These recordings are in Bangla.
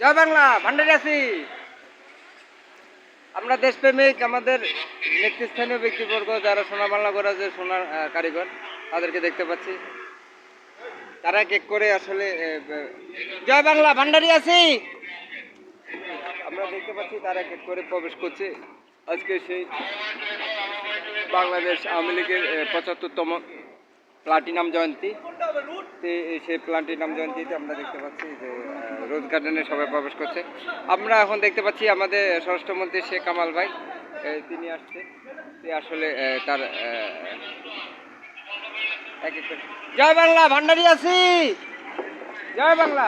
জয় বাংলা, ভান্ডারি আছি। আমরা দেশপ্রেমিক, আমাদের নেতৃস্থানীয় ব্যক্তিবর্গ যারা সোনা বাংলা করা যে সোনার কারিগর, তাদেরকে দেখতে পাচ্ছি। তারা কেক করে আসলে জয় বাংলা, ভান্ডারি আছি। আমরা দেখতে পাচ্ছি তারা কেক করে প্রবেশ করছে। আজকে সেই বাংলাদেশ আওয়ামী লীগের ৭৫তম প্লাটিনাম জয়ন্তী। সেই প্লাটিনাম জয়ন্তীতে আমরা দেখতে পাচ্ছি যে রোজ গার্ডেনে সবাই প্রবেশ করছে। আমরা এখন দেখতে পাচ্ছি আমাদের স্বরাষ্ট্রমন্ত্রী শেখ কামাল ভাই, তিনি আসছে। আসলে তার জয় বাংলা, ভান্ডারি আছি। জয় বাংলা।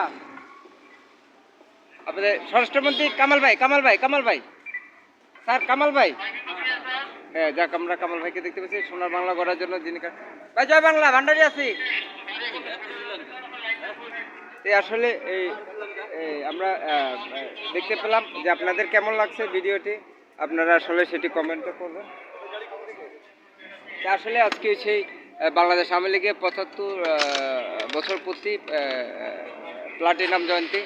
আমাদের স্বরাষ্ট্রমন্ত্রী কামাল ভাই, স্যার কামাল ভাই। হ্যাঁ, যাক, আমরা কামাল ভাইকে দেখতে পাচ্ছি সোনার বাংলা করার জন্য, যিনি ভাই জয় বাংলা, ভান্ডারি আছি। আসলে এই আমরা দেখতে পেলাম যে আপনাদের কেমন লাগছে ভিডিওটি, আপনারা আসলে সেটি কমেন্টও করবেন। আসলে আজকে সেই বাংলাদেশ আওয়ামী লীগের ৭৫ বছর পূর্তি প্লাটিনাম জয়ন্তী।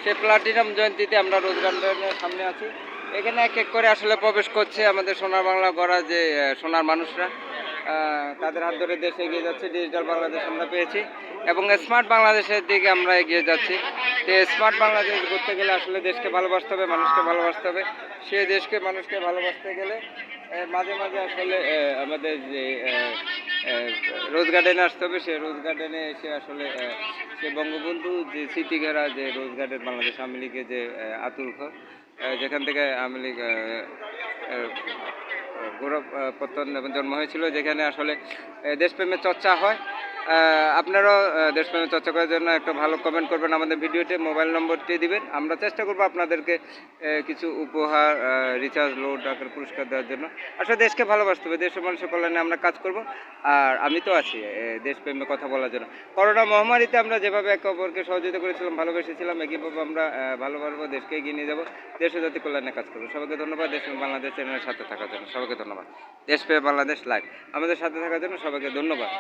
সেই প্লাটিনাম জয়ন্তীতে আমরা রোজ গার্ডেনের সামনে আছি। এখানে এক এক করে আসলে প্রবেশ করছে আমাদের সোনার বাংলা গড়া যে সোনার মানুষরা। তাদের হাত ধরে দেশ এগিয়ে যাচ্ছে। ডিজিটাল বাংলাদেশ আমরা পেয়েছি এবং স্মার্ট বাংলাদেশের দিকে আমরা এগিয়ে যাচ্ছি। তো স্মার্ট বাংলাদেশ করতে গেলে আসলে দেশকে ভালোবাসতে হবে, মানুষকে ভালোবাসতে হবে। সে দেশকে মানুষকে ভালোবাসতে গেলে মাঝে মাঝে আসলে আমাদের যে রোজ গার্ডেনে আসতে হবে। সে রোজ গার্ডেনে এসে আসলে সে বঙ্গবন্ধু যে স্মৃতি ঘেরা যে রোজ গার্ডেন বাংলাদেশ আওয়ামী লীগের যে আতুল ঘর, যেখান থেকে আওয়ামী লীগ গৌরব পত্তন এবং জন্ম হয়েছিল, যেখানে আসলে দেশপ্রেমের চর্চা হয়। আপনারাও দেশপ্রেমের চর্চা করার জন্য একটা ভালো কমেন্ট করবেন, আমাদের ভিডিওতে মোবাইল নম্বরটি দিবেন। আমরা চেষ্টা করবো আপনাদেরকে কিছু উপহার, রিচার্জ, লোড আকার পুরস্কার দেওয়ার জন্য। আসলে দেশকে ভালোবাসতে হবে, দেশের মানুষের কল্যাণে আমরা কাজ করব। আর আমি তো আছি দেশপ্রেমে কথা বলার জন্য। করোনা মহামারীতে আমরা যেভাবে একে অপরকে সহযোগিতা করেছিলাম, ভালোবেসেছিলাম, একইভাবে আমরা ভালোভাবে দেশকে এগিয়ে নিয়ে যাবো, দেশ ও জাতি কল্যাণে কাজ করবো। সবাইকে ধন্যবাদ দেশপ্রেম বাংলাদেশ চ্যানেলের সাথে থাকার জন্য। সবাইকে ধন্যবাদ। দেশপ্রেম বাংলাদেশ লাইভ আমাদের সাথে থাকার জন্য সবাইকে ধন্যবাদ।